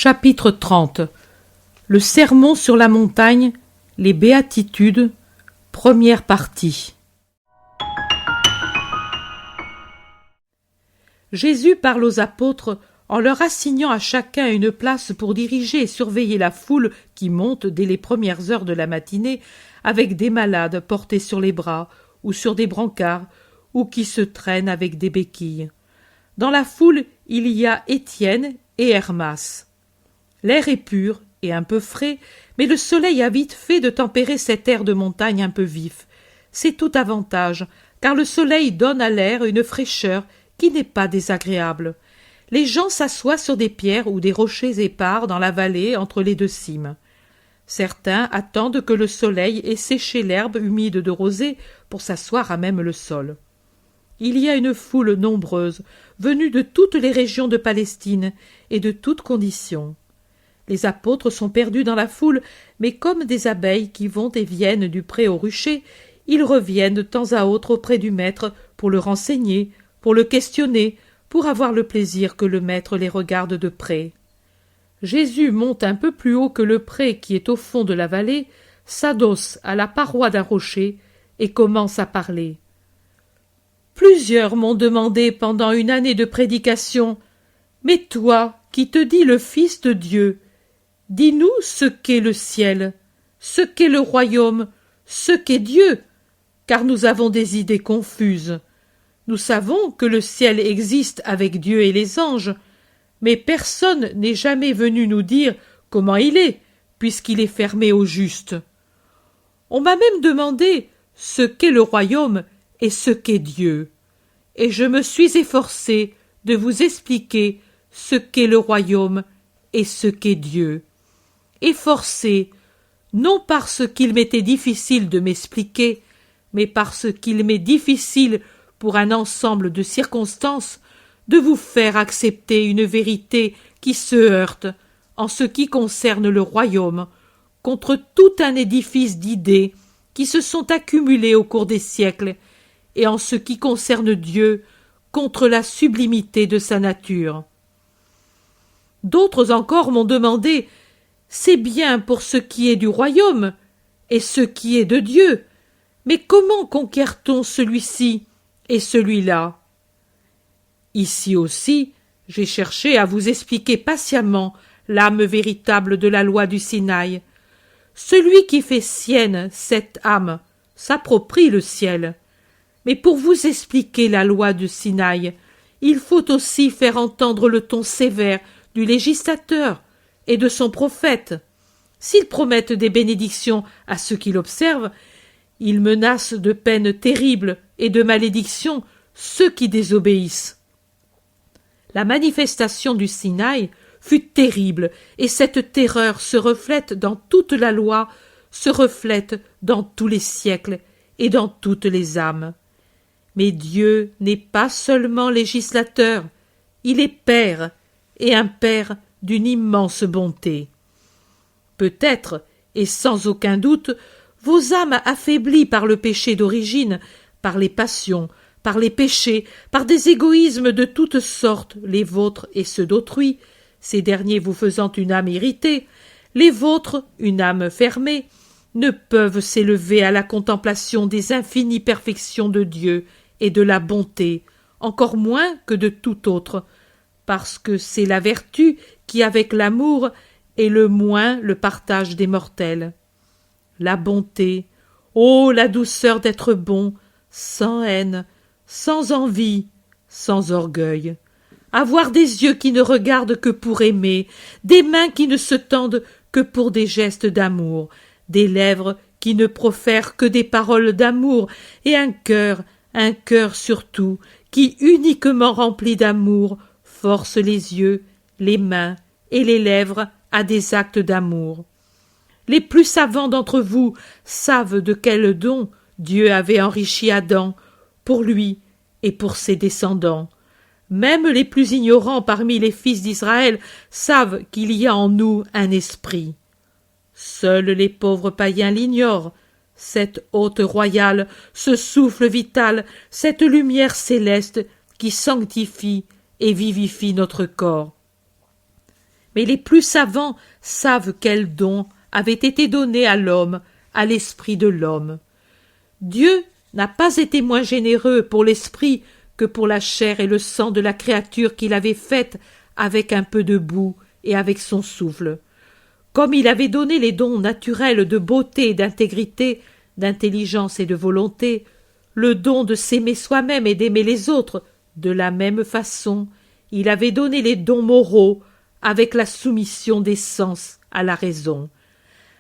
Chapitre 30. Le sermon sur la montagne, les béatitudes, première partie. Jésus parle aux apôtres en leur assignant à chacun une place pour diriger et surveiller la foule qui monte dès les premières heures de la matinée avec des malades portés sur les bras ou sur des brancards ou qui se traînent avec des béquilles. Dans la foule, il y a Étienne et Hermas. L'air est pur et un peu frais, mais le soleil a vite fait de tempérer cet air de montagne un peu vif. C'est tout avantage, car le soleil donne à l'air une fraîcheur qui n'est pas désagréable. Les gens s'assoient sur des pierres ou des rochers épars dans la vallée entre les deux cimes. Certains attendent que le soleil ait séché l'herbe humide de rosée pour s'asseoir à même le sol. Il y a une foule nombreuse, venue de toutes les régions de Palestine et de toutes conditions. Les apôtres sont perdus dans la foule, mais comme des abeilles qui vont et viennent du pré au rucher, ils reviennent de temps à autre auprès du maître pour le renseigner, pour le questionner, pour avoir le plaisir que le maître les regarde de près. Jésus monte un peu plus haut que le pré qui est au fond de la vallée, s'adosse à la paroi d'un rocher et commence à parler. Plusieurs m'ont demandé pendant une année de prédication « Mais toi, qui te dis le Fils de Dieu, dis-nous ce qu'est le ciel, ce qu'est le royaume, ce qu'est Dieu, car nous avons des idées confuses. Nous savons que le ciel existe avec Dieu et les anges, mais personne n'est jamais venu nous dire comment il est, puisqu'il est fermé aux justes. On m'a même demandé ce qu'est le royaume et ce qu'est Dieu, et je me suis efforcé de vous expliquer ce qu'est le royaume et ce qu'est Dieu. Efforcé, non parce qu'il m'était difficile de m'expliquer, mais parce qu'il m'est difficile, pour un ensemble de circonstances, de vous faire accepter une vérité qui se heurte, en ce qui concerne le royaume, contre tout un édifice d'idées qui se sont accumulées au cours des siècles, et en ce qui concerne Dieu, contre la sublimité de sa nature. D'autres encore m'ont demandé « C'est bien pour ce qui est du royaume et ce qui est de Dieu, mais comment conquiert-on celui-ci et celui-là » Ici aussi, j'ai cherché à vous expliquer patiemment l'âme véritable de la loi du Sinaï. Celui qui fait sienne cette âme s'approprie le ciel. Mais pour vous expliquer la loi du Sinaï, il faut aussi faire entendre le ton sévère du législateur et de son prophète. S'ils promettent des bénédictions à ceux qui l'observent, ils menacent de peines terribles et de malédictions ceux qui désobéissent. La manifestation du Sinaï fut terrible, et cette terreur se reflète dans toute la loi, se reflète dans tous les siècles et dans toutes les âmes. Mais Dieu n'est pas seulement législateur, il est Père, et un Père d'une immense bonté. Peut-être, et sans aucun doute, vos âmes affaiblies par le péché d'origine, par les passions, par les péchés, par des égoïsmes de toutes sortes, les vôtres et ceux d'autrui, ces derniers vous faisant une âme irritée, les vôtres une âme fermée, ne peuvent s'élever à la contemplation des infinies perfections de Dieu et de la bonté, encore moins que de tout autre, parce que c'est la vertu qui, avec l'amour, est le moins le partage des mortels. La bonté, ô la douceur d'être bon, sans haine, sans envie, sans orgueil. Avoir des yeux qui ne regardent que pour aimer, des mains qui ne se tendent que pour des gestes d'amour, des lèvres qui ne profèrent que des paroles d'amour, et un cœur surtout, qui, uniquement rempli d'amour, force les yeux, les mains et les lèvres à des actes d'amour. Les plus savants d'entre vous savent de quel don Dieu avait enrichi Adam, pour lui et pour ses descendants. Même les plus ignorants parmi les fils d'Israël savent qu'il y a en nous un esprit. Seuls les pauvres païens l'ignorent, cette hôte royale, ce souffle vital, cette lumière céleste qui sanctifie et vivifie notre corps. mais les plus savants savent quel don avait été donné à l'homme, à l'esprit de l'homme. Dieu n'a pas été moins généreux pour l'esprit que pour la chair et le sang de la créature qu'il avait faite avec un peu de boue et avec son souffle. Comme il avait donné les dons naturels de beauté et d'intégrité, d'intelligence et de volonté, le don de s'aimer soi-même et d'aimer les autres, de la même façon, il avait donné les dons moraux avec la soumission des sens à la raison.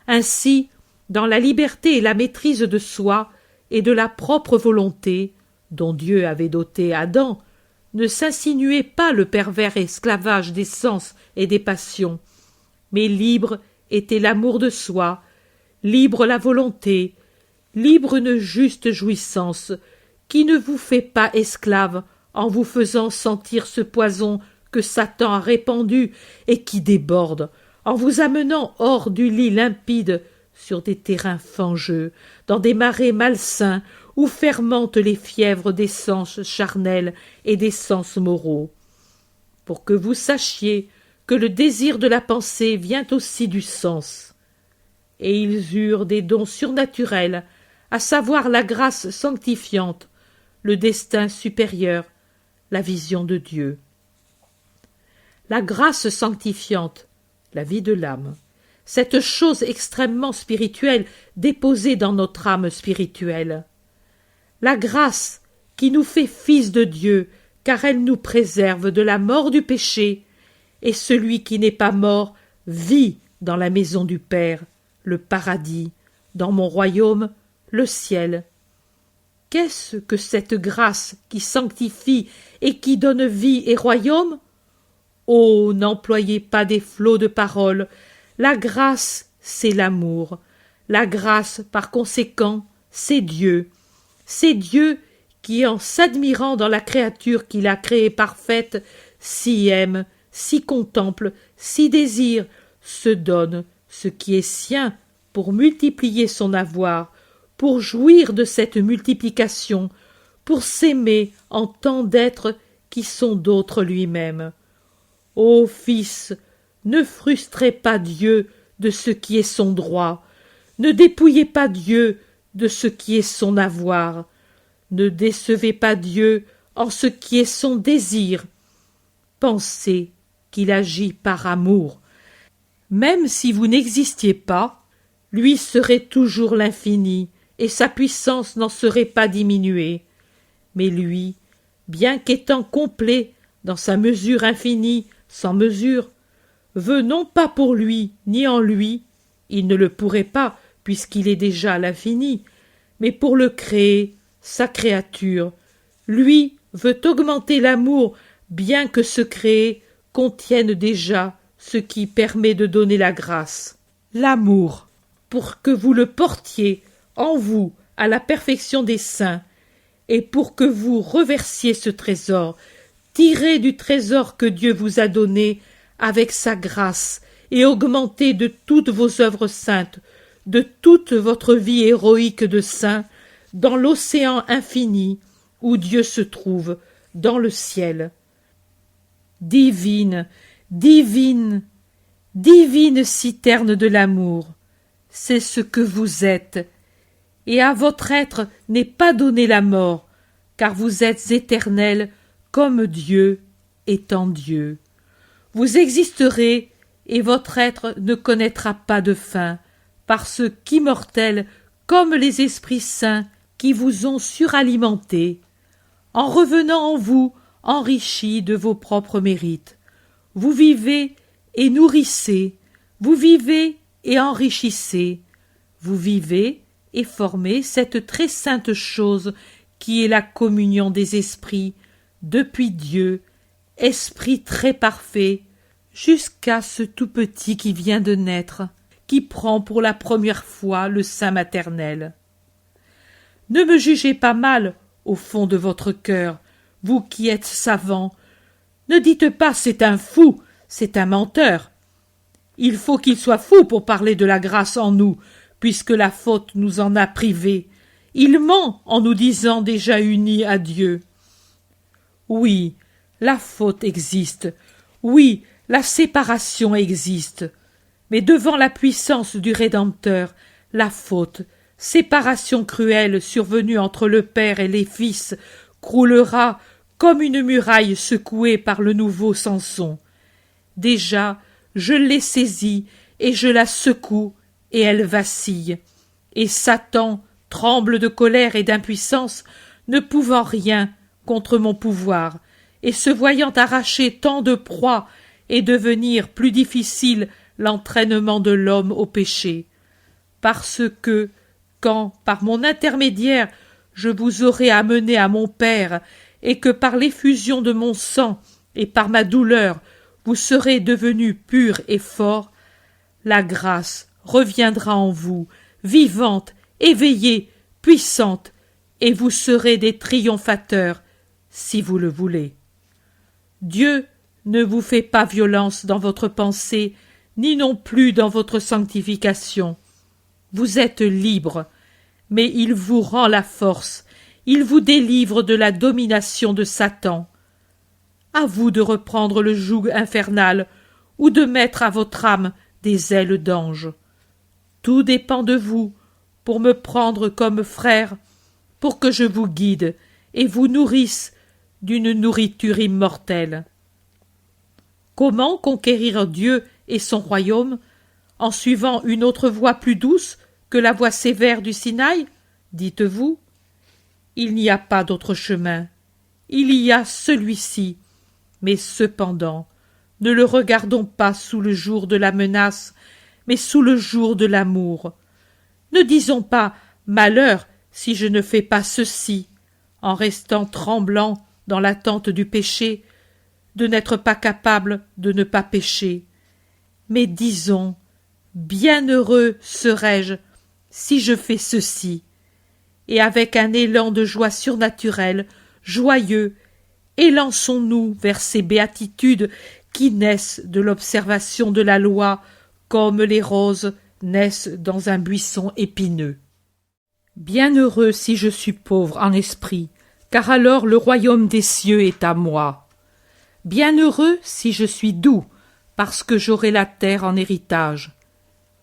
Ainsi, dans la liberté et la maîtrise de soi et de la propre volonté, dont Dieu avait doté Adam, ne s'insinuait pas le pervers esclavage des sens et des passions, mais libre était l'amour de soi, libre la volonté, libre une juste jouissance, qui ne vous fait pas esclave en vous faisant sentir ce poison que Satan a répandu et qui déborde, en vous amenant hors du lit limpide sur des terrains fangeux, dans des marais malsains où fermentent les fièvres des sens charnels et des sens moraux. Pour que vous sachiez que le désir de la pensée vient aussi du sens. Et ils eurent des dons surnaturels, à savoir la grâce sanctifiante, le destin supérieur, la vision de Dieu. La grâce sanctifiante, la vie de l'âme, cette chose extrêmement spirituelle déposée dans notre âme spirituelle. La grâce qui nous fait fils de Dieu, car elle nous préserve de la mort du péché, et celui qui n'est pas mort vit dans la maison du Père, le paradis, dans mon royaume, le ciel. Qu'est-ce que cette grâce qui sanctifie et qui donne vie et royaume? Oh, n'employez pas des flots de paroles. La grâce, c'est l'amour. La grâce, par conséquent, c'est Dieu. C'est Dieu qui, en s'admirant dans la créature qu'il a créée parfaite, s'y aime, s'y contemple, s'y désire, se donne ce qui est sien pour multiplier son avoir, pour jouir de cette multiplication, pour s'aimer en tant d'êtres qui sont d'autres lui-même. Ô Fils, ne frustrez pas Dieu de ce qui est son droit, ne dépouillez pas Dieu de ce qui est son avoir, ne décevez pas Dieu en ce qui est son désir. Pensez qu'il agit par amour. Même si vous n'existiez pas, lui serait toujours l'infini, et sa puissance n'en serait pas diminuée. Mais lui, bien qu'étant complet dans sa mesure infinie, sans mesure, veut non pas pour lui ni en lui, il ne le pourrait pas puisqu'il est déjà l'infini, mais pour le créer, sa créature, lui veut augmenter l'amour bien que ce créé contienne déjà ce qui permet de donner la grâce, l'amour, pour que vous le portiez en vous à la perfection des saints, et pour que vous reversiez ce trésor, tiré du trésor que Dieu vous a donné avec sa grâce, et augmenté de toutes vos œuvres saintes, de toute votre vie héroïque de saint, dans l'océan infini où Dieu se trouve, dans le ciel. Divine, divine, divine citerne de l'amour, c'est ce que vous êtes, et à votre être n'est pas donnée la mort, car vous êtes éternel comme Dieu étant Dieu. Vous existerez, et votre être ne connaîtra pas de fin, parce qu'immortels comme les esprits saints qui vous ont suralimentés, en revenant en vous enrichis de vos propres mérites. Vous vivez et nourrissez, vous vivez et enrichissez, vous vivez et formez cette très sainte chose qui est la communion des esprits, depuis Dieu, esprit très parfait, jusqu'à ce tout petit qui vient de naître, qui prend pour la première fois le sein maternel. Ne me jugez pas mal au fond de votre cœur, vous qui êtes savants. Ne dites pas c'est un fou, c'est un menteur. Il faut qu'il soit fou pour parler de la grâce en nous, puisque la faute nous en a privés. Il ment en nous disant déjà unis à Dieu. Oui, la faute existe. Oui, La séparation existe, mais devant la puissance du Rédempteur, la faute, séparation cruelle survenue entre le Père et les Fils, croulera comme une muraille secouée par le nouveau Samson. Déjà, je l'ai saisie et je la secoue, et elle vacille. Et Satan tremble de colère et d'impuissance, ne pouvant rien contre mon pouvoir, et se voyant arracher tant de proies et devenir plus difficile l'entraînement de l'homme au péché. Parce que, quand, par mon intermédiaire, je vous aurai amené à mon Père, et que par l'effusion de mon sang et par ma douleur, vous serez devenus purs et forts, la grâce reviendra en vous, vivante, éveillée, puissante, et vous serez des triomphateurs, si vous le voulez. Dieu ne vous fait pas violence dans votre pensée, ni non plus dans votre sanctification. Vous êtes libres, mais il vous rend la force, il vous délivre de la domination de Satan. À vous de reprendre le joug infernal, ou de mettre à votre âme des ailes d'ange. Tout dépend de vous, pour me prendre comme frère, pour que je vous guide et vous nourrisse d'une nourriture immortelle. Comment conquérir Dieu et son royaume en suivant une autre voie plus douce que la voie sévère du Sinaï, dites-vous? Il n'y a pas d'autre chemin. Il y a celui-ci. Mais cependant, ne le regardons pas sous le jour de la menace, mais sous le jour de l'amour. Ne disons pas « malheur si je ne fais pas ceci », en restant tremblant dans l'attente du péché, de n'être pas capable de ne pas pécher. Mais disons « bienheureux serai-je si je fais ceci », et avec un élan de joie surnaturelle, joyeux, élançons-nous vers ces béatitudes qui naissent de l'observation de la loi, comme les roses naissent dans un buisson épineux. Bienheureux si je suis pauvre en esprit, car alors le royaume des cieux est à moi. Bienheureux si je suis doux, parce que j'aurai la terre en héritage.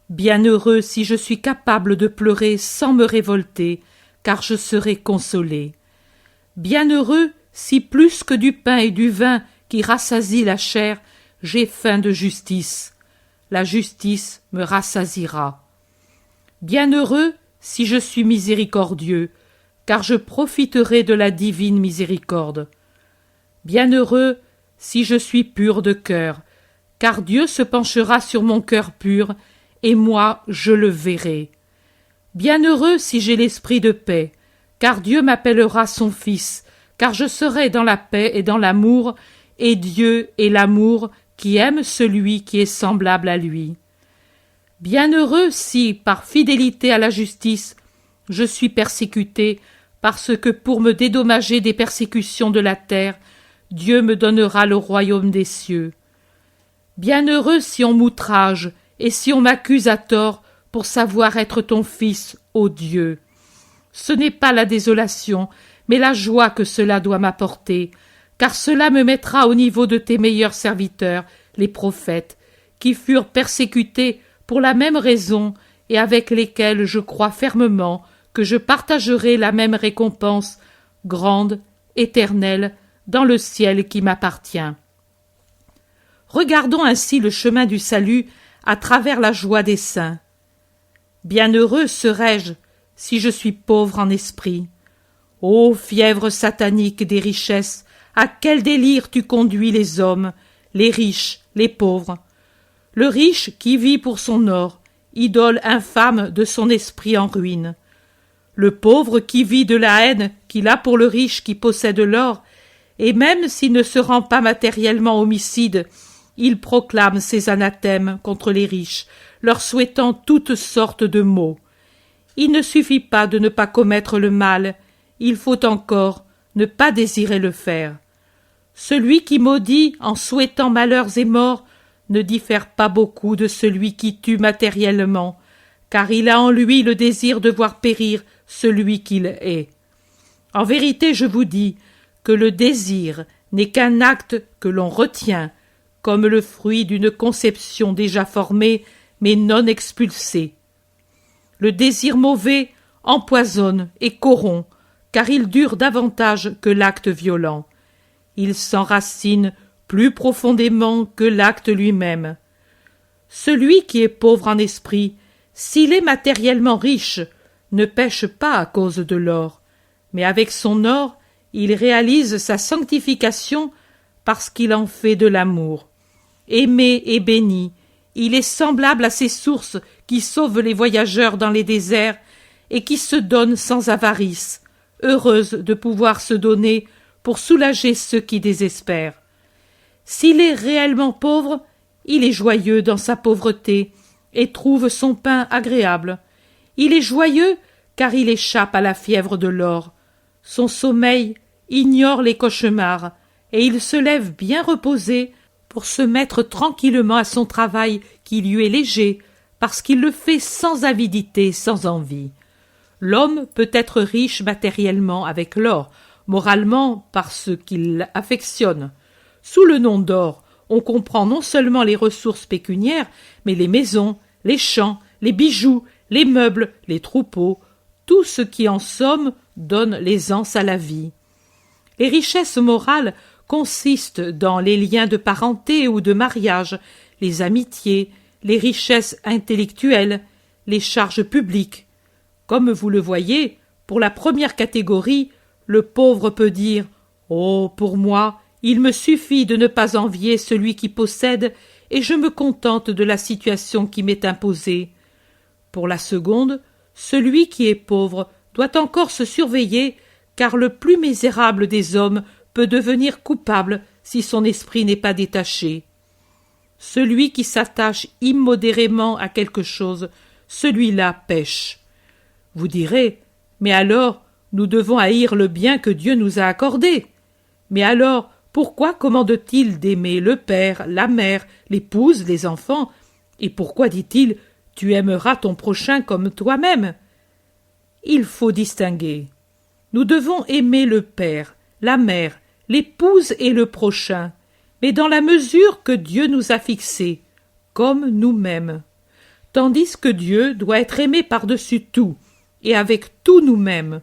Bienheureux si je suis capable de pleurer sans me révolter, car je serai consolé. Bienheureux si plus que du pain et du vin qui rassasient la chair, j'ai faim de justice. La justice me rassasiera. Bienheureux si je suis miséricordieux, car je profiterai de la divine miséricorde. Bienheureux si je suis pur de cœur, car Dieu se penchera sur mon cœur pur, et moi je le verrai. Bienheureux si j'ai l'esprit de paix, car Dieu m'appellera son fils, car je serai dans la paix et dans l'amour, et Dieu est l'amour qui aime celui qui est semblable à lui. Bienheureux si, par fidélité à la justice, je suis persécuté, parce que pour me dédommager des persécutions de la terre, Dieu me donnera le royaume des cieux. Bienheureux si on m'outrage, et si on m'accuse à tort pour savoir être ton fils, ô Dieu. Ce n'est pas la désolation, mais la joie que cela doit m'apporter, car cela me mettra au niveau de tes meilleurs serviteurs, les prophètes, qui furent persécutés pour la même raison et avec lesquels je crois fermement que je partagerai la même récompense, grande, éternelle, dans le ciel qui m'appartient. Regardons ainsi le chemin du salut à travers la joie des saints. Bienheureux serai-je si je suis pauvre en esprit. Ô fièvre satanique des richesses, à quel délire tu conduis les hommes, les riches, les pauvres. Le riche qui vit pour son or, idole infâme de son esprit en ruine. Le pauvre qui vit de la haine qu'il a pour le riche qui possède l'or, et même s'il ne se rend pas matériellement homicide, il proclame ses anathèmes contre les riches, leur souhaitant toutes sortes de maux. Il ne suffit pas de ne pas commettre le mal, il faut encore ne pas désirer le faire. Celui qui maudit en souhaitant malheurs et morts ne diffère pas beaucoup de celui qui tue matériellement, car il a en lui le désir de voir périr celui qu'il est. En vérité, je vous dis que le désir n'est qu'un acte que l'on retient, comme le fruit d'une conception déjà formée, mais non expulsée. Le désir mauvais empoisonne et corrompt, car il dure davantage que l'acte violent. Il s'enracine plus profondément que l'acte lui-même. Celui qui est pauvre en esprit, s'il est matériellement riche, ne pêche pas à cause de l'or, mais avec son or, il réalise sa sanctification parce qu'il en fait de l'amour. Aimé et béni, il est semblable à ces sources qui sauvent les voyageurs dans les déserts et qui se donnent sans avarice, heureuses de pouvoir se donner pour soulager ceux qui désespèrent. S'il est réellement pauvre, il est joyeux dans sa pauvreté et trouve son pain agréable. Il est joyeux car il échappe à la fièvre de l'or. Son sommeil ignore les cauchemars et il se lève bien reposé pour se mettre tranquillement à son travail qui lui est léger parce qu'il le fait sans avidité, sans envie. L'homme peut être riche matériellement avec l'or, moralement par ce qu'il affectionne. Sous le nom d'or, on comprend non seulement les ressources pécuniaires, mais les maisons, les champs, les bijoux, les meubles, les troupeaux, tout ce qui en somme donne l'aisance à la vie. Les richesses morales consistent dans les liens de parenté ou de mariage, les amitiés, les richesses intellectuelles, les charges publiques. Comme vous le voyez, pour la première catégorie, le pauvre peut dire « Oh, pour moi, il me suffit de ne pas envier celui qui possède et je me contente de la situation qui m'est imposée. » Pour la seconde, celui qui est pauvre doit encore se surveiller, car le plus misérable des hommes peut devenir coupable si son esprit n'est pas détaché. Celui qui s'attache immodérément à quelque chose, celui-là pêche. Vous direz, mais alors, nous devons haïr le bien que Dieu nous a accordé. Mais alors, pourquoi commande-t-il d'aimer le père, la mère, l'épouse, les enfants? Et pourquoi dit-il « Tu aimeras ton prochain comme toi-même » Il faut distinguer. Nous devons aimer le père, la mère, l'épouse et le prochain, mais dans la mesure que Dieu nous a fixée, comme nous-mêmes. Tandis que Dieu doit être aimé par-dessus tout, et avec tout nous-mêmes.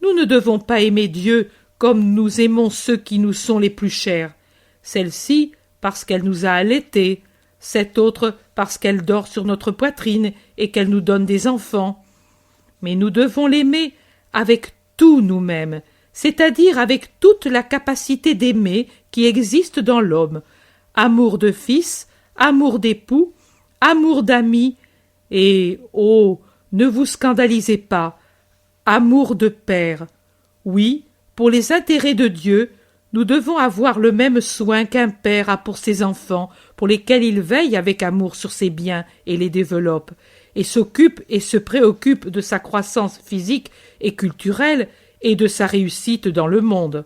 Nous ne devons pas aimer Dieu comme nous aimons ceux qui nous sont les plus chers. Celle-ci parce qu'elle nous a allaités, cette autre parce qu'elle dort sur notre poitrine et qu'elle nous donne des enfants. Mais nous devons l'aimer avec tout nous-mêmes, c'est-à-dire avec toute la capacité d'aimer qui existe dans l'homme. Amour de fils, amour d'époux, amour d'amis, et, oh, ne vous scandalisez pas, amour de père. Oui, pour les intérêts de Dieu, nous devons avoir le même soin qu'un père a pour ses enfants, pour lesquels il veille avec amour sur ses biens et les développe, et s'occupe et se préoccupe de sa croissance physique et culturelle et de sa réussite dans le monde.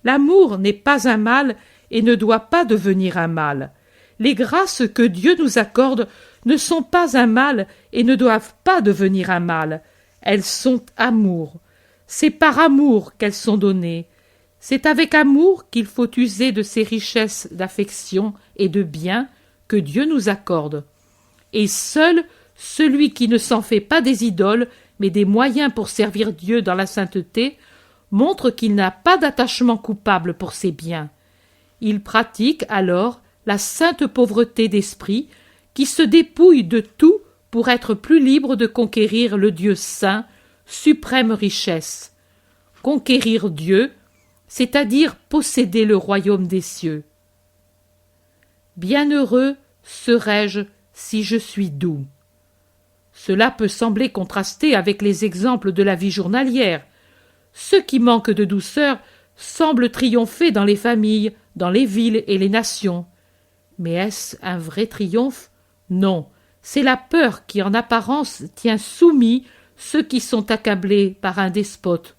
L'amour n'est pas un mal et ne doit pas devenir un mal. Les grâces que Dieu nous accorde ne sont pas un mal et ne doivent pas devenir un mal. Elles sont amour. C'est par amour qu'elles sont données. C'est avec amour qu'il faut user de ces richesses d'affection et de biens que Dieu nous accorde. Et seul celui qui ne s'en fait pas des idoles, mais des moyens pour servir Dieu dans la sainteté, montre qu'il n'a pas d'attachement coupable pour ses biens. Il pratique alors la sainte pauvreté d'esprit qui se dépouille de tout pour être plus libre de conquérir le Dieu saint, suprême richesse. Conquérir Dieu, c'est-à-dire posséder le royaume des cieux. Bienheureux serai-je si je suis doux. Cela peut sembler contraster avec les exemples de la vie journalière. Ceux qui manquent de douceur semblent triompher dans les familles, dans les villes et les nations. Mais est-ce un vrai triomphe? Non, c'est la peur qui en apparence tient soumis ceux qui sont accablés par un despote.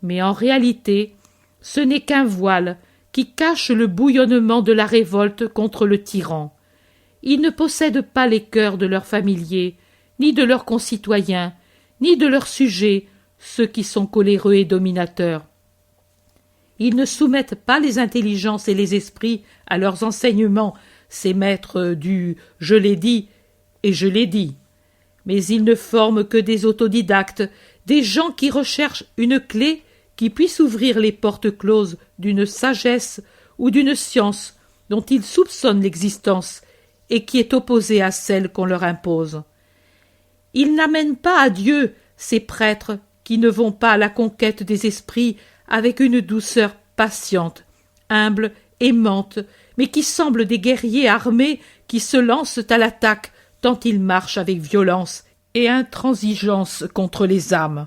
Mais en réalité, ce n'est qu'un voile qui cache le bouillonnement de la révolte contre le tyran. Ils ne possèdent pas les cœurs de leurs familiers, ni de leurs concitoyens, ni de leurs sujets, ceux qui sont coléreux et dominateurs. Ils ne soumettent pas les intelligences et les esprits à leurs enseignements, ces maîtres du « je l'ai dit » et « je l'ai dit ». Mais ils ne forment que des autodidactes, des gens qui recherchent une clé qui puisse ouvrir les portes closes d'une sagesse ou d'une science dont ils soupçonnent l'existence et qui est opposée à celle qu'on leur impose. Ils n'amènent pas à Dieu ces prêtres qui ne vont pas à la conquête des esprits avec une douceur patiente, humble, aimante, mais qui semblent des guerriers armés qui se lancent à l'attaque tant ils marchent avec violence et intransigeance contre les âmes.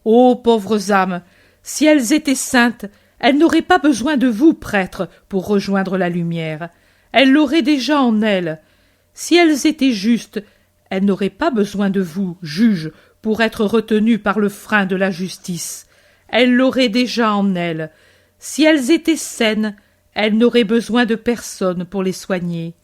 Ô pauvres âmes, si elles étaient saintes, elles n'auraient pas besoin de vous, prêtres, pour rejoindre la lumière. Elles l'auraient déjà en elles. Si elles étaient justes, elles n'auraient pas besoin de vous, juges, pour être retenues par le frein de la justice. Elles l'auraient déjà en elles. Si elles étaient saines, elles n'auraient besoin de personne pour les soigner.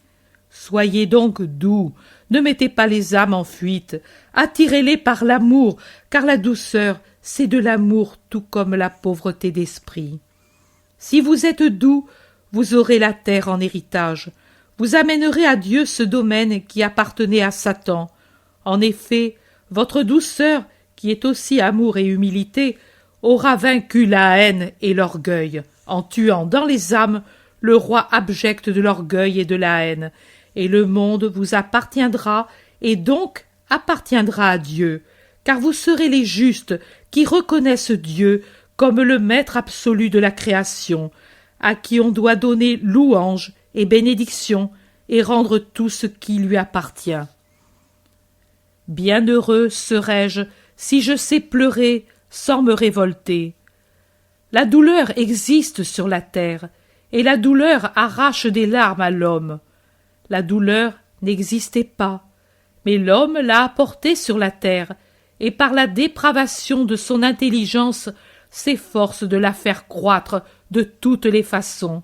Soyez donc doux, ne mettez pas les âmes en fuite, attirez-les par l'amour, car la douceur, c'est de l'amour tout comme la pauvreté d'esprit. Si vous êtes doux, vous aurez la terre en héritage. Vous amènerez à Dieu ce domaine qui appartenait à Satan. En effet, votre douceur, qui est aussi amour et humilité, aura vaincu la haine et l'orgueil, en tuant dans les âmes le roi abject de l'orgueil et de la haine, et le monde vous appartiendra, et donc appartiendra à Dieu, car vous serez les justes qui reconnaissent Dieu comme le maître absolu de la création, à qui on doit donner louange et bénédiction et rendre tout ce qui lui appartient. Bienheureux serai-je si je sais pleurer sans me révolter. La douleur existe sur la terre, et la douleur arrache des larmes à l'homme. La douleur n'existait pas, mais l'homme l'a apportée sur la terre, et par la dépravation de son intelligence s'efforce de la faire croître de toutes les façons.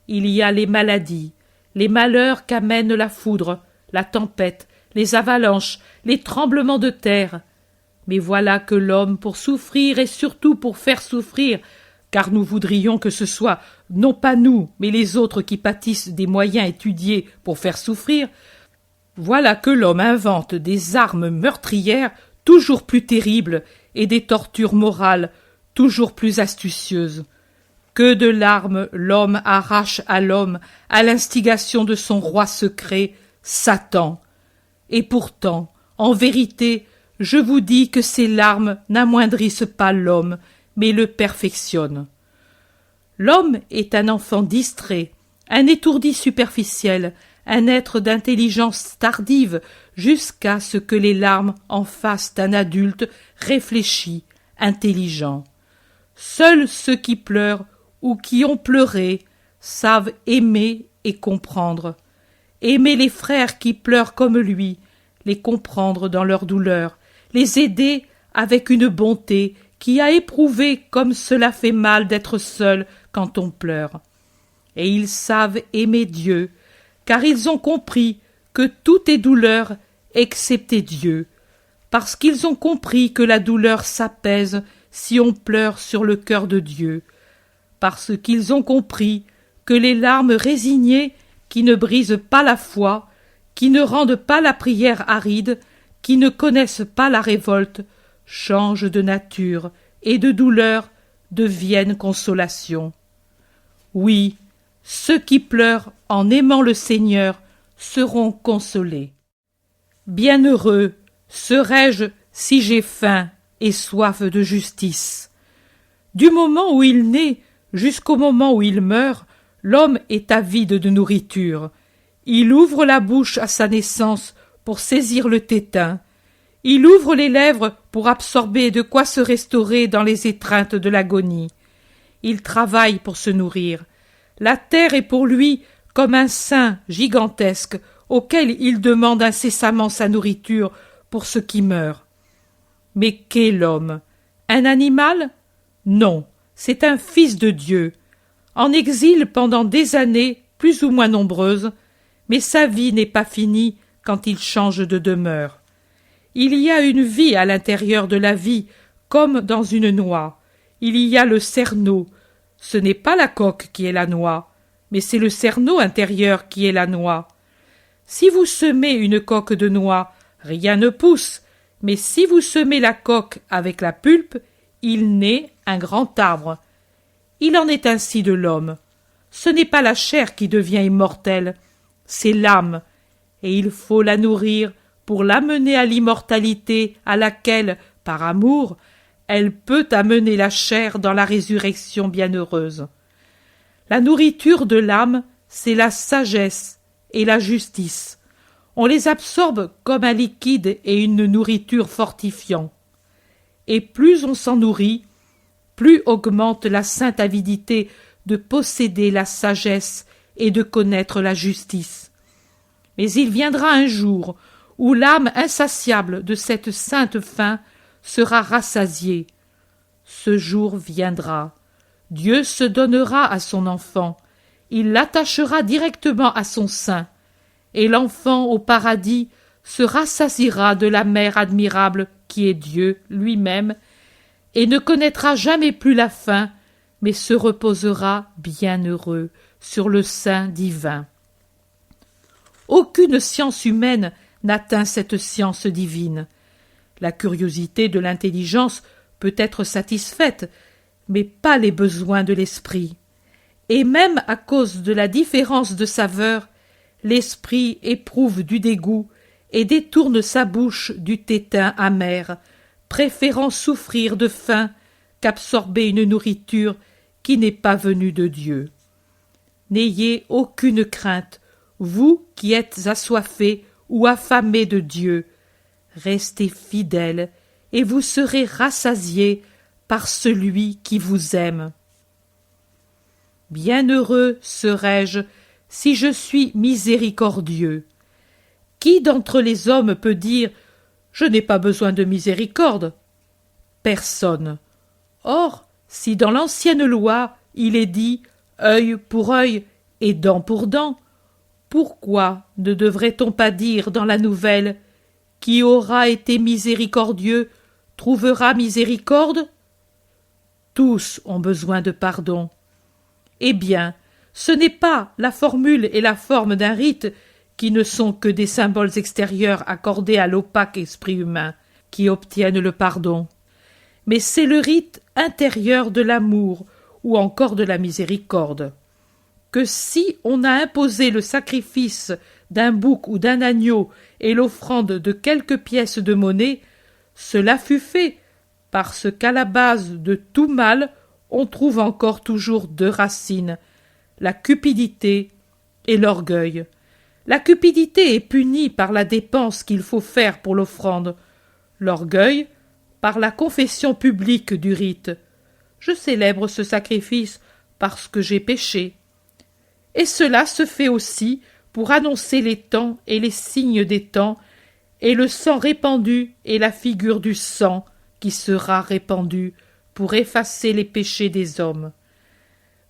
Il y a les maladies, les malheurs qu'amène la foudre, la tempête, les avalanches, les tremblements de terre. Mais voilà que l'homme, pour souffrir et surtout pour faire souffrir, car nous voudrions que ce soit non pas nous, mais les autres qui pâtissent des moyens étudiés pour faire souffrir, voilà que l'homme invente des armes meurtrières toujours plus terribles et des tortures morales toujours plus astucieuses. Que de larmes l'homme arrache à l'homme à l'instigation de son roi secret, Satan. Et pourtant, en vérité, je vous dis que ces larmes n'amoindrissent pas l'homme, mais le perfectionnent. L'homme est un enfant distrait, un étourdi superficiel, un être d'intelligence tardive, jusqu'à ce que les larmes en fassent un adulte réfléchi, intelligent. Seuls ceux qui pleurent ou qui ont pleuré savent aimer et comprendre. Aimer les frères qui pleurent comme lui, les comprendre dans leur douleur, les aider avec une bonté qui a éprouvé comme cela fait mal d'être seul quand on pleure. Et ils savent aimer Dieu, car ils ont compris que tout est douleur excepté Dieu, parce qu'ils ont compris que la douleur s'apaise si on pleure sur le cœur de Dieu, parce qu'ils ont compris que les larmes résignées qui ne brisent pas la foi, qui ne rendent pas la prière aride, qui ne connaissent pas la révolte, changent de nature et de douleur deviennent consolation. Oui, ceux qui pleurent en aimant le Seigneur seront consolés. Bienheureux serai-je si j'ai faim et soif de justice. Du moment où il naît jusqu'au moment où il meurt, l'homme est avide de nourriture. Il ouvre la bouche à sa naissance pour saisir le tétin. Il ouvre les lèvres pour absorber de quoi se restaurer dans les étreintes de l'agonie. Il travaille pour se nourrir. La terre est pour lui comme un sein gigantesque auquel il demande incessamment sa nourriture pour ce qui meurt. Mais qu'est l'homme? Un animal? Non, c'est un fils de Dieu, en exil pendant des années plus ou moins nombreuses, mais sa vie n'est pas finie quand il change de demeure. Il y a une vie à l'intérieur de la vie, comme dans une noix. Il y a le cerneau. ce n'est pas la coque qui est la noix, mais c'est le cerneau intérieur qui est la noix. Si vous semez une coque de noix, rien ne pousse, mais si vous semez la coque avec la pulpe, il naît un grand arbre. Il en est ainsi de l'homme. Ce n'est pas la chair qui devient immortelle, c'est l'âme, et il faut la nourrir pour l'amener à l'immortalité à laquelle, par amour, elle peut amener la chair dans la résurrection bienheureuse. La nourriture de l'âme, c'est la sagesse et la justice. On les absorbe comme un liquide et une nourriture fortifiant. Et plus on s'en nourrit, plus augmente la sainte avidité de posséder la sagesse et de connaître la justice. Mais il viendra un jour où l'âme insatiable de cette sainte faim sera rassasiée. Ce jour viendra. Dieu se donnera à son enfant. Il l'attachera directement à son sein. Et l'enfant au paradis se rassasiera de la mère admirable qui est Dieu lui-même et ne connaîtra jamais plus la faim, mais se reposera bienheureux sur le sein divin. Aucune science humaine n'atteint cette science divine. La curiosité de l'intelligence peut être satisfaite, mais pas les besoins de l'esprit. Et même à cause de la différence de saveur, l'esprit éprouve du dégoût et détourne sa bouche du tétin amer, préférant souffrir de faim qu'absorber une nourriture qui n'est pas venue de Dieu. N'ayez aucune crainte, vous qui êtes assoiffés ou affamés de Dieu. Restez fidèles et vous serez rassasiés par celui qui vous aime. Bienheureux serai-je si je suis miséricordieux. Qui d'entre les hommes peut dire « Je n'ai pas besoin de miséricorde » ? Personne. Or, si dans l'ancienne loi il est dit « œil pour œil et dent pour dent », pourquoi ne devrait-on pas dire dans la nouvelle « Qui aura été miséricordieux trouvera miséricorde » ? Tous ont besoin de pardon. Eh bien, ce n'est pas la formule et la forme d'un rite qui ne sont que des symboles extérieurs accordés à l'opaque esprit humain qui obtiennent le pardon, mais c'est le rite intérieur de l'amour ou encore de la miséricorde. Que si on a imposé le sacrifice d'un bouc ou d'un agneau et l'offrande de quelques pièces de monnaie, cela fut fait parce qu'à la base de tout mal on trouve encore toujours deux racines, la cupidité et l'orgueil. La cupidité est punie par la dépense qu'il faut faire pour l'offrande, l'orgueil par la confession publique du rite. Je célèbre ce sacrifice parce que j'ai péché. Et cela se fait aussi pour annoncer les temps et les signes des temps, et le sang répandu est la figure du sang qui sera répandu pour effacer les péchés des hommes.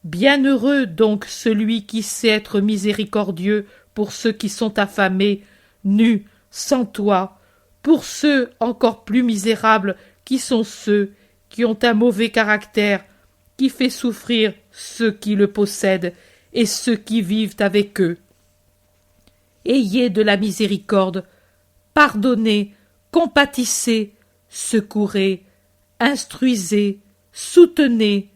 Bienheureux donc celui qui sait être miséricordieux pour ceux qui sont affamés, nus, sans toit, pour ceux encore plus misérables qui sont ceux qui ont un mauvais caractère, qui fait souffrir ceux qui le possèdent et ceux qui vivent avec eux. Ayez de la miséricorde, pardonnez, compatissez, secourez, instruisez, soutenez.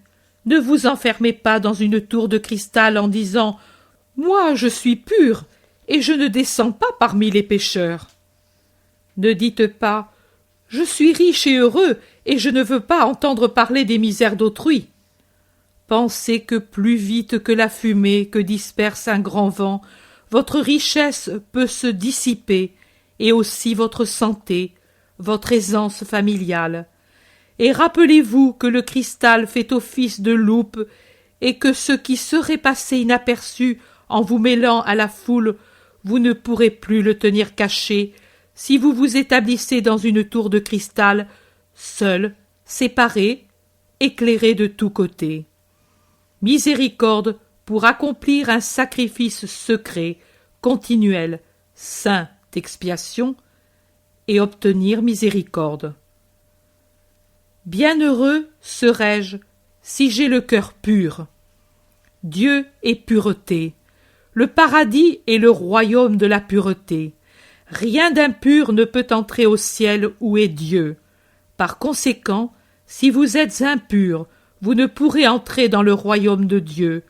Ne vous enfermez pas dans une tour de cristal en disant « Moi, je suis pur et je ne descends pas parmi les pécheurs. » Ne dites pas « Je suis riche et heureux et je ne veux pas entendre parler des misères d'autrui. » Pensez que plus vite que la fumée que disperse un grand vent, votre richesse peut se dissiper, et aussi votre santé, votre aisance familiale. Et rappelez-vous que le cristal fait office de loupe, et que ce qui serait passé inaperçu en vous mêlant à la foule, vous ne pourrez plus le tenir caché, si vous vous établissez dans une tour de cristal, seul, séparé, éclairé de tous côtés. Miséricorde pour accomplir un sacrifice secret, continuel, saint d'expiation, et obtenir miséricorde. Bienheureux serai-je si j'ai le cœur pur. Dieu est pureté. Le paradis est le royaume de la pureté. Rien d'impur ne peut entrer au ciel où est Dieu. Par conséquent, si vous êtes impurs, vous ne pourrez entrer dans le royaume de Dieu.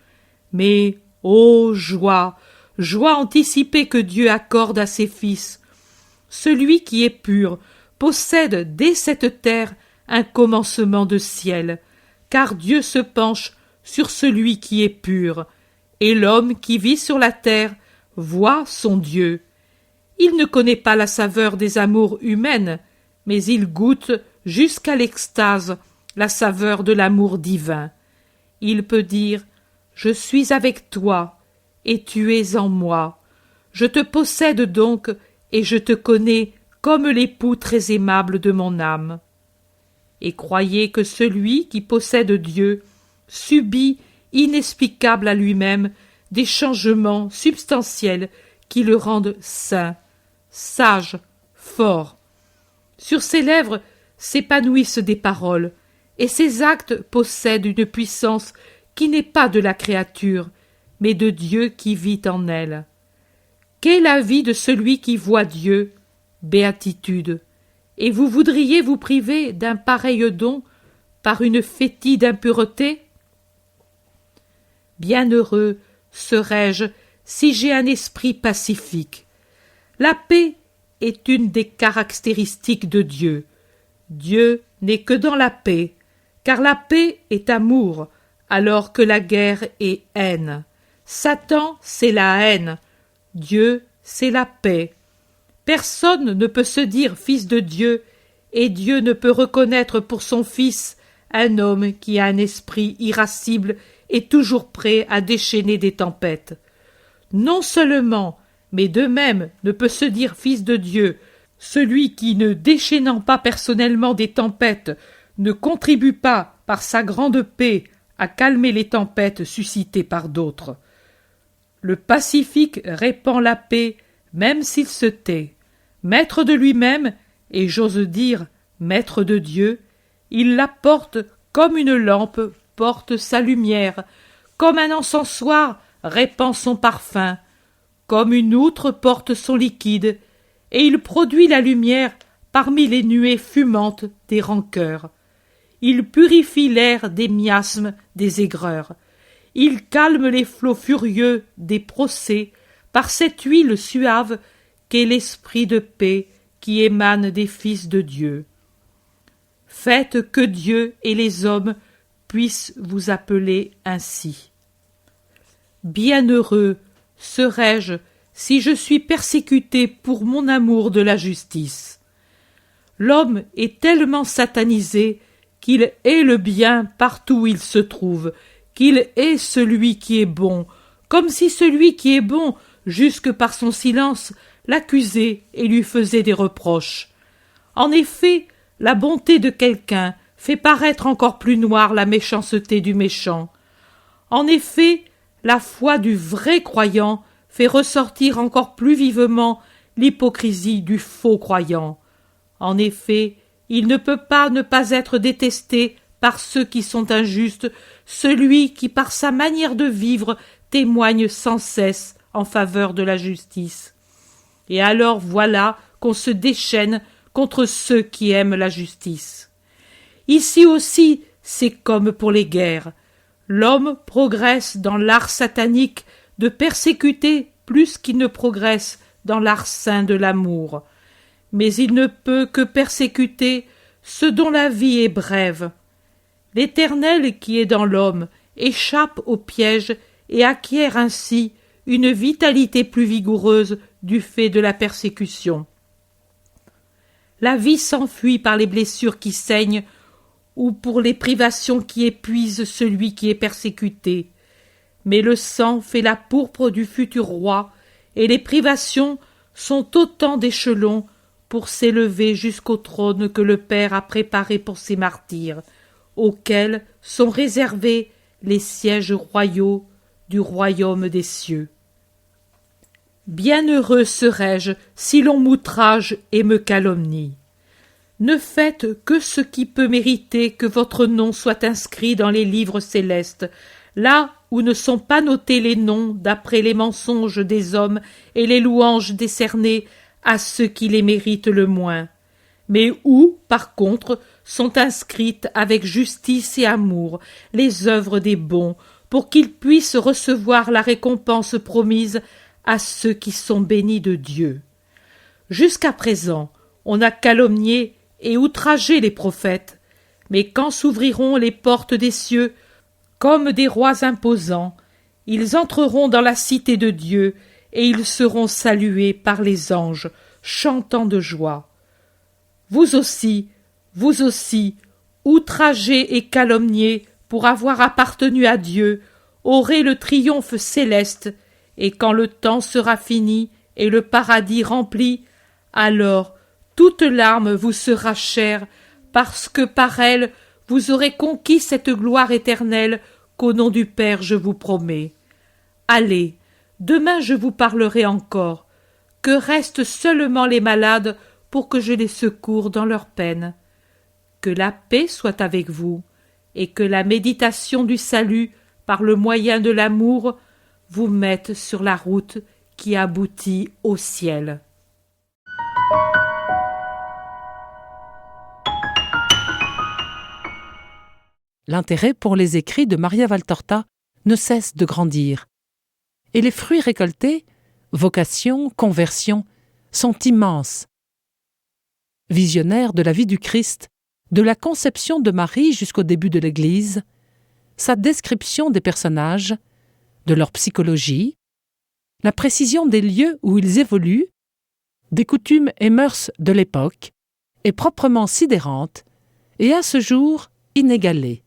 Mais, ô joie, joie anticipée que Dieu accorde à ses fils. Celui qui est pur possède dès cette terre un commencement de ciel, car Dieu se penche sur celui qui est pur, et l'homme qui vit sur la terre voit son Dieu. Il ne connaît pas la saveur des amours humaines, mais il goûte jusqu'à l'extase la saveur de l'amour divin. Il peut dire « Je suis avec toi, et tu es en moi. Je te possède donc, et je te connais comme l'époux très aimable de mon âme. » Et croyez que celui qui possède Dieu subit, inexplicable à lui-même, des changements substantiels qui le rendent saint, sage, fort. Sur ses lèvres s'épanouissent des paroles, et ses actes possèdent une puissance qui n'est pas de la créature, mais de Dieu qui vit en elle. Qu'est la vie de celui qui voit Dieu? Béatitude. Et vous voudriez vous priver d'un pareil don par une fétide impureté? Bienheureux serais-je si j'ai un esprit pacifique. La paix est une des caractéristiques de Dieu. Dieu n'est que dans la paix, car la paix est amour, alors que la guerre est haine. Satan, c'est la haine. Dieu, c'est la paix. Personne ne peut se dire fils de Dieu, et Dieu ne peut reconnaître pour son fils un homme qui a un esprit irascible et toujours prêt à déchaîner des tempêtes. Non seulement, mais de même ne peut se dire fils de Dieu celui qui, ne déchaînant pas personnellement des tempêtes, ne contribue pas, par sa grande paix, à calmer les tempêtes suscitées par d'autres. Le pacifique répand la paix, même s'il se tait. Maître de lui-même, et j'ose dire maître de Dieu, il la porte comme une lampe porte sa lumière, comme un encensoir répand son parfum, comme une outre porte son liquide, et il produit la lumière parmi les nuées fumantes des rancœurs. Il purifie l'air des miasmes des aigreurs. Il calme les flots furieux des procès par cette huile suave qu'est l'esprit de paix qui émane des fils de Dieu. Faites que Dieu et les hommes puissent vous appeler ainsi. Bienheureux serais-je si je suis persécuté pour mon amour de la justice. L'homme est tellement satanisé qu'il hait le bien partout où il se trouve, qu'il hait celui qui est bon, comme si celui qui est bon, jusque par son silence, l'accusait et lui faisait des reproches. En effet, la bonté de quelqu'un fait paraître encore plus noire la méchanceté du méchant. En effet, la foi du vrai croyant fait ressortir encore plus vivement l'hypocrisie du faux croyant. En effet, il ne peut pas ne pas être détesté par ceux qui sont injustes, celui qui par sa manière de vivre témoigne sans cesse en faveur de la justice. Et alors voilà qu'on se déchaîne contre ceux qui aiment la justice. Ici aussi, c'est comme pour les guerres. L'homme progresse dans l'art satanique de persécuter plus qu'il ne progresse dans l'art saint de l'amour. Mais il ne peut que persécuter ce dont la vie est brève. L'Éternel qui est dans l'homme échappe au piège et acquiert ainsi une vitalité plus vigoureuse du fait de la persécution. La vie s'enfuit par les blessures qui saignent ou pour les privations qui épuisent celui qui est persécuté. Mais le sang fait la pourpre du futur roi, et les privations sont autant d'échelons pour s'élever jusqu'au trône que le Père a préparé pour ses martyrs, auxquels sont réservés les sièges royaux du royaume des cieux. Bienheureux serais-je si l'on m'outrage et me calomnie. Ne faites que ce qui peut mériter que votre nom soit inscrit dans les livres célestes, là où ne sont pas notés les noms d'après les mensonges des hommes et les louanges décernées à ceux qui les méritent le moins, mais où, par contre, sont inscrites avec justice et amour les œuvres des bons, pour qu'ils puissent recevoir la récompense promise à ceux qui sont bénis de Dieu. Jusqu'à présent, on a calomnié et outragé les prophètes, mais quand s'ouvriront les portes des cieux, comme des rois imposants, ils entreront dans la cité de Dieu, et ils seront salués par les anges, chantant de joie. Vous aussi, outragés et calomniés pour avoir appartenu à Dieu, aurez le triomphe céleste, et quand le temps sera fini et le paradis rempli, alors toute larme vous sera chère, parce que par elle vous aurez conquis cette gloire éternelle qu'au nom du Père je vous promets. Allez, demain je vous parlerai encore. Que restent seulement les malades pour que je les secours dans leur peine. Que la paix soit avec vous, et que la méditation du salut, par le moyen de l'amour, vous mette sur la route qui aboutit au ciel. L'intérêt pour les écrits de Maria Valtorta ne cesse de grandir. Et les fruits récoltés, vocation, conversion, sont immenses. Visionnaire de la vie du Christ, de la conception de Marie jusqu'au début de l'Église, sa description des personnages, de leur psychologie, la précision des lieux où ils évoluent, des coutumes et mœurs de l'époque, est proprement sidérante et à ce jour inégalée.